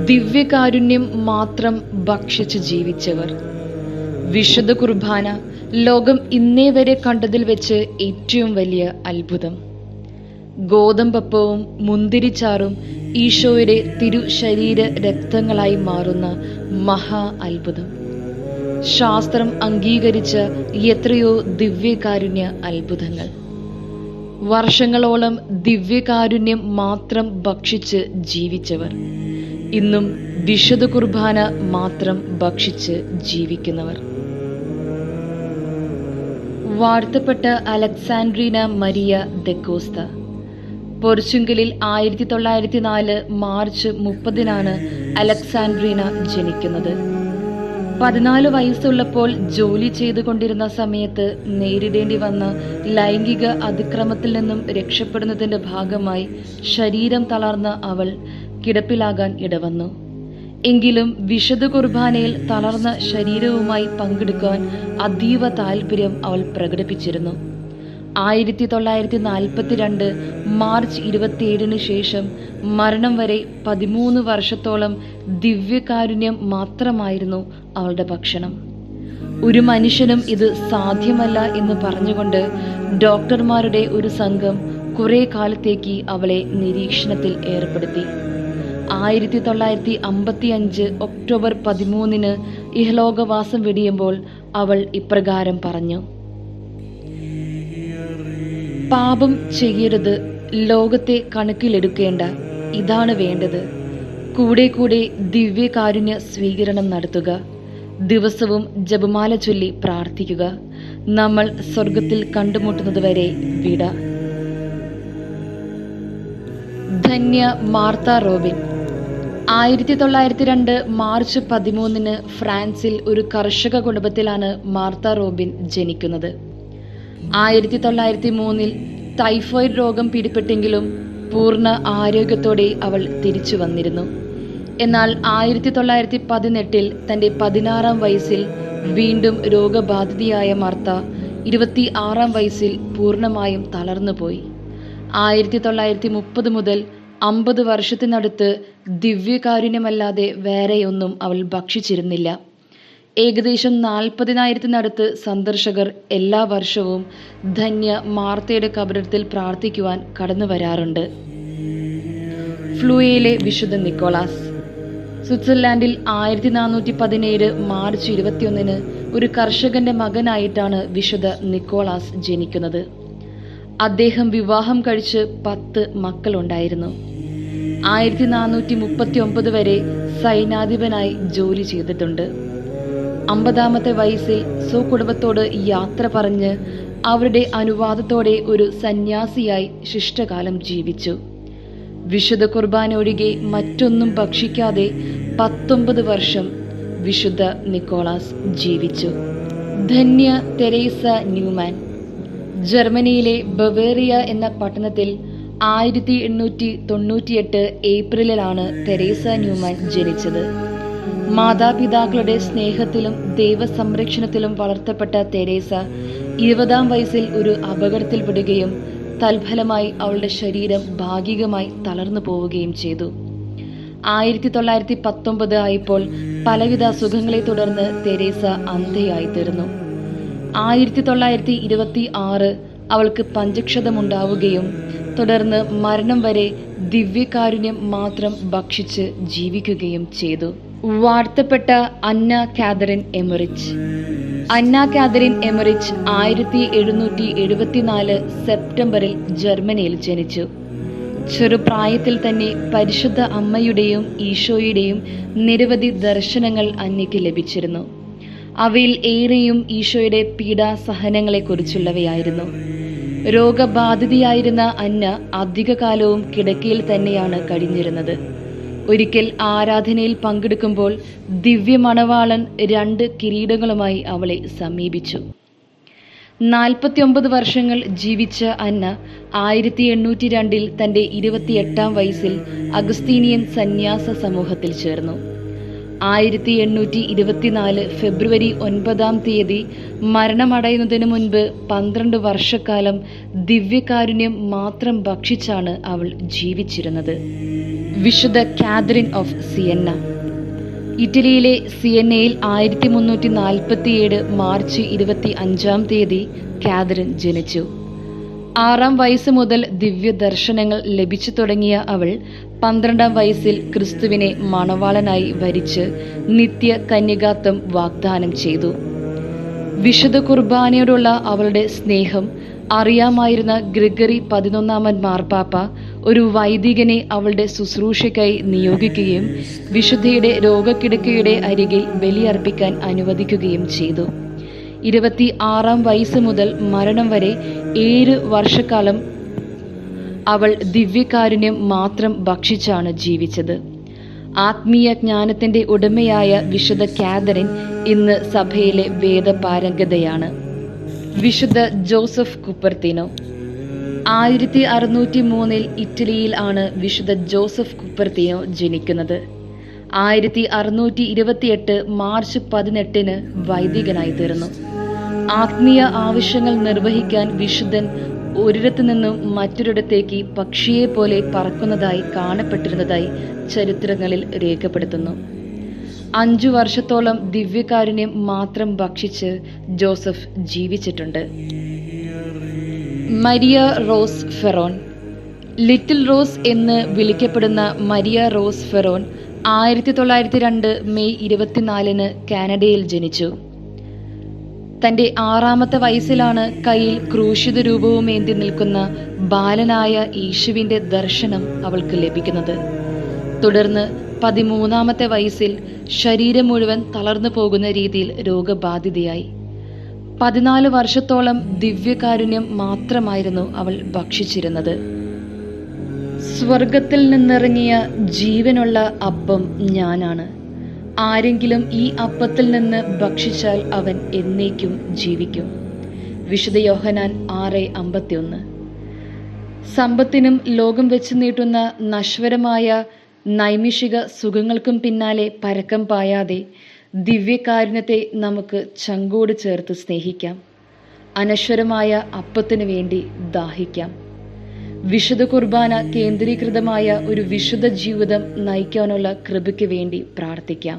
ദിവ്യകാരുണ്യം മാത്രം ഭക്ഷിച്ച് ജീവിച്ചവർ. വിശുദ്ധ കുർബാന ലോകം ഇന്നേ വരെ കണ്ടതിൽ വെച്ച് ഏറ്റവും വലിയ അത്ഭുതം. ഗോതമ്പപ്പവും മുന്തിരിച്ചാറും ഈശോയുടെ തിരു ശരീര രക്തങ്ങളായി മാറുന്ന മഹാ അത്ഭുതം. ശാസ്ത്രം അംഗീകരിച്ച എത്രയോ ദിവ്യകാരുണ്യ അത്ഭുതങ്ങൾ. വർഷങ്ങളോളം ദിവ്യകാരുണ്യം മാത്രം ഭക്ഷിച്ച് ജീവിച്ചവർ. ഇന്നും വിശുദ്ധ കുർബാന മാത്രം ഭക്ഷിച്ച് ജീവിക്കുന്നവർ. വാഴ്ത്തപ്പെട്ട അലക്സാൻഡ്രീന മരിയ ദക്കോസ്ത. പോർച്ചുഗലിൽ 1904 മാർച്ച് 30 അലക്സാൻഡ്രീന ജനിക്കുന്നത്. 14 വയസ്സുള്ളപ്പോൾ ജോലി ചെയ്തുകൊണ്ടിരുന്ന സമയത്ത് നേരിടേണ്ടി വന്ന ലൈംഗിക അതിക്രമത്തിൽ നിന്നും രക്ഷപ്പെടുന്നതിൻ്റെ ഭാഗമായി ശരീരം തളർന്ന അവൾ കിടപ്പിലാകാൻ ഇടവന്നു. എങ്കിലും വിശുദ്ധ കുർബാനയിൽ തളർന്ന ശരീരവുമായി പങ്കെടുക്കാൻ അതീവ താല്പര്യം അവൾ പ്രകടിപ്പിച്ചിരുന്നു. 1942 മാർച്ച് 27 ശേഷം മരണം വരെ 13 വർഷത്തോളം ദിവ്യകാരുണ്യം മാത്രമായിരുന്നു അവളുടെ ഭക്ഷണം. ഒരു മനുഷ്യനും ഇത് സാധ്യമല്ല എന്ന് പറഞ്ഞുകൊണ്ട് ഡോക്ടർമാരുടെ ഒരു സംഘം കുറെ കാലത്തേക്ക് അവളെ നിരീക്ഷണത്തിൽ ഏർപ്പെടുത്തി. 1955 ഒക്ടോബർ 13 ഇഹലോകവാസം വെടിയുമ്പോൾ അവൾ ഇപ്രകാരം പറഞ്ഞു: പാപം ചെയ്യരുത്, ലോകത്തെ കണക്കിലെടുക്കേണ്ട, ഇതാണ് വേണ്ടത്. കൂടെ കൂടെ ദിവ്യകാരുണ്യ സ്വീകരണം നടത്തുക, ദിവസവും ജപമാല ചൊല്ലി പ്രാർത്ഥിക്കുക. നമ്മൾ സ്വർഗത്തിൽ കണ്ടുമുട്ടുന്നത് വരെ വിട. Dhanya Martha Robin. 1902 മാർച്ച് 13 ഫ്രാൻസിൽ ഒരു കർഷക കുടുംബത്തിലാണ് മാർത്ത റോബിൻ ജനിക്കുന്നത്. 1903 ടൈഫോയിഡ് രോഗം പിടിപെട്ടെങ്കിലും പൂർണ്ണ ആരോഗ്യത്തോടെ അവൾ തിരിച്ചു വന്നിരുന്നു. എന്നാൽ 1918 തൻ്റെ 16 വയസ്സിൽ വീണ്ടും രോഗബാധിതയായ മാർത്ത 26 വയസ്സിൽ പൂർണ്ണമായും തളർന്നുപോയി. 1930 മുതൽ 50 വർഷത്തിനടുത്ത് ദിവ്യകാരുണ്യമല്ലാതെ വേറെയൊന്നും അവൾ ഭക്ഷിച്ചിരുന്നില്ല. ഏകദേശം 40,000-നടുത്ത് സന്ദർശകർ എല്ലാ വർഷവും ധന്യ മാർത്തയുടെ കബറിടത്തിൽ പ്രാർത്ഥിക്കുവാൻ കടന്നു വരാറുണ്ട്. ഫ്ലൂയിലെ വിശുദ്ധ നിക്കോളാസ്. സ്വിറ്റ്സർലാൻഡിൽ 1417 മാർച്ച് 21 ഒരു കർഷകന്റെ മകനായിട്ടാണ് വിശുദ്ധ നിക്കോളാസ് ജനിക്കുന്നത്. അദ്ദേഹം വിവാഹം കഴിച്ച് 10 മക്കളുണ്ടായിരുന്നു. 1439 വരെ സൈനാധിപനായി ജോലി ചെയ്തിട്ടുണ്ട്. 50-ാമത്തെ വയസ്സിൽ സ്വകുടുംബത്തോട് യാത്ര പറഞ്ഞ് അവരുടെ അനുവാദത്തോടെ ഒരു സന്യാസിയായി ശിഷ്ടകാലം ജീവിച്ചു. വിശുദ്ധ കുർബാന ഒഴികെ മറ്റൊന്നും ഭക്ഷിക്കാതെ 19 വർഷം വിശുദ്ധ നിക്കോളാസ് ജീവിച്ചു. ധന്യ തെരേസ ന്യൂമാൻ. ജർമ്മനിയിലെ ബവേറിയ എന്ന പട്ടണത്തിൽ 1898 ഏപ്രിലിലാണ് തെരേസ ന്യൂമാൻ ജനിച്ചത്. മാതാപിതാക്കളുടെ സ്നേഹത്തിലും ദൈവസംരക്ഷണത്തിലും വളർത്തപ്പെട്ട തെരേസ 20-ാം വയസ്സിൽ ഒരു അപകടത്തിൽപ്പെടുകയും തൽഫലമായി അവളുടെ ശരീരം ഭാഗികമായി തളർന്നു പോവുകയും ചെയ്തു. 1919 ആയപ്പോൾ പലവിധ അസുഖങ്ങളെ തുടർന്ന് തെരേസ അന്ധയായിത്തീർന്നു. 1926 അവൾക്ക് പഞ്ചക്ഷതമുണ്ടാവുകയും തുടർന്ന് മരണം വരെ ദിവ്യകാരുണ്യം മാത്രം ഭക്ഷിച്ച് ജീവിക്കുകയും ചെയ്തു. വാഴ്ത്തപ്പെട്ട അന്ന കാതറിൻ എമറിച്ച്. അന്ന കാതറിൻ എമറിച്ച് 1774 സെപ്റ്റംബറിൽ ജർമ്മനിയിൽ ജനിച്ചു. ചെറുപ്രായത്തിൽ തന്നെ പരിശുദ്ധ അമ്മയുടെയും ഈശോയുടെയും നിരവധി ദർശനങ്ങൾ അന്നയ്ക്ക് ലഭിച്ചിരുന്നു. അവയിൽ ഏറെയും ഈശോയുടെ പീഡാസഹനങ്ങളെക്കുറിച്ചുള്ളവയായിരുന്നു. രോഗബാധിതയായിരുന്ന അന്ന അധികകാലവും കിടക്കയിൽ തന്നെയാണ് കഴിഞ്ഞിരുന്നത്. ഒരിക്കൽ ആരാധനയിൽ പങ്കെടുക്കുമ്പോൾ ദിവ്യമണവാളൻ 2 കിരീടങ്ങളുമായി അവളെ സമീപിച്ചു. 49 വർഷങ്ങൾ ജീവിച്ച അന്ന 1802 തൻ്റെ 28-ാം വയസ്സിൽ അഗസ്തീനിയൻ സന്യാസ സമൂഹത്തിൽ ചേർന്നു. 1824 ഫെബ്രുവരി 9-ാം തീയതി മരണമടയുന്നതിന് മുൻപ് 12 വർഷക്കാലം ദിവ്യകാരുണ്യം മാത്രം ഭക്ഷിച്ചാണ് അവൾ ജീവിച്ചിരുന്നത്. വിശുദ്ധ കാതറിൻ ഓഫ് സിയന്ന. ഇറ്റലിയിലെ സിയന്നയിൽ 1347 മാർച്ച് 25 കാതറിൻ ജനിച്ചു. 6 വയസ്സ് മുതൽ ദിവ്യ ദർശനങ്ങൾ ലഭിച്ചു തുടങ്ങിയ അവൾ 12 വയസ്സിൽ ക്രിസ്തുവിനെ മണവാളനായി വരിച്ച് നിത്യ കന്യകാത്വം വാഗ്ദാനം ചെയ്തു. വിശുദ്ധ കുർബാനയോടുള്ള അവളുടെ സ്നേഹം അറിയാമായിരുന്ന ഗ്രിഗറി 11 മാർപ്പാപ്പ ഒരു വൈദികനെ അവളുടെ ശുശ്രൂഷയ്ക്കായി നിയോഗിക്കുകയും വിശുദ്ധയുടെ രോഗക്കിടക്കയുടെ അരികിൽ ബലിയർപ്പിക്കാൻ അനുവദിക്കുകയും ചെയ്തു. 26 വയസ്സ് മുതൽ മരണം വരെ 7 വർഷക്കാലം അവൾ ദിവ്യകാരുണ്യം മാത്രം ഭക്ഷിച്ചാണ് ജീവിച്ചത്. ആത്മീയ ജ്ഞാനത്തിന്റെ ഉടമയായ വിശുദ്ധ കാതറിൻ ഇന്ന് സഭയിലെ വേദപാരംഗതയാണ്. വിശുദ്ധ ജോസഫ് കുപ്പർത്തിനോ. 1603 ഇറ്റലിയിൽ ആണ് വിശുദ്ധ ജോസഫ് കുപ്പർത്തിനോ ജനിക്കുന്നത്. 1628 മാർച്ച് 18 വൈദികനായി തീർന്നു. ആത്മീയ ആവശ്യങ്ങൾ നിർവഹിക്കാൻ വിശുദ്ധൻ ഒരിടത്തു നിന്നും മറ്റൊരിടത്തേക്ക് പക്ഷിയെ പോലെ പറക്കുന്നതായി കാണപ്പെട്ടിരുന്നതായി ചരിത്രങ്ങളിൽ രേഖപ്പെടുത്തുന്നു. 5 വർഷത്തോളം ദിവ്യകാരുണ്യം മാത്രം ഭക്ഷിച്ച് ജോസഫ് ജീവിച്ചിട്ടുണ്ട്. Maria Rose Ferron. Little rose എന്ന് വിളിക്കപ്പെടുന്ന മരിയ റോസ് ഫെറോൺ 1902 മെയ് 24 കാനഡയിൽ ജനിച്ചു. തൻ്റെ 6ാമത്തെ വയസ്സിലാണ് കയ്യിൽ ക്രൂശിത രൂപവുമേന്തി നിൽക്കുന്ന ബാലനായ യേശുവിൻ്റെ ദർശനം അവൾക്ക് ലഭിക്കുന്നത്. തുടർന്ന് 13ാമത്തെ വയസ്സിൽ ശരീരം മുഴുവൻ തളർന്നു പോകുന്ന രീതിയിൽ രോഗബാധിതയായി. 14 വർഷത്തോളം ദിവ്യകാരുണ്യം മാത്രമായിരുന്നു അവൾ ഭക്ഷിച്ചിരുന്നത്. സ്വർഗത്തിൽ നിന്നിറങ്ങിയ ജീവനുള്ള അപ്പം ഞാനാണ്. ആരെങ്കിലും ഈ അപ്പത്തിൽ നിന്ന് ഭക്ഷിച്ചാൽ അവൻ എന്നേക്കും ജീവിക്കും. വിശുദ്ധ യോഹന്നാൻ 6:51. സമ്പത്തിനും ലോകം വെച്ച് നീട്ടുന്ന നശ്വരമായ നൈമിഷിക സുഖങ്ങൾക്കും പിന്നാലെ പരക്കം പായാതെ ദിവ്യകാരുണ്യത്തെ നമുക്ക് ചങ്കോട് ചേർത്ത് സ്നേഹിക്കാം. അനശ്വരമായ അപ്പത്തിനു വേണ്ടി ദാഹിക്കാം. വിശുദ്ധ കുർബാന കേന്ദ്രീകൃതമായ ഒരു വിശുദ്ധ ജീവിതം നയിക്കാനുള്ള കൃപയ്ക്ക് വേണ്ടി പ്രാർത്ഥിക്കാം.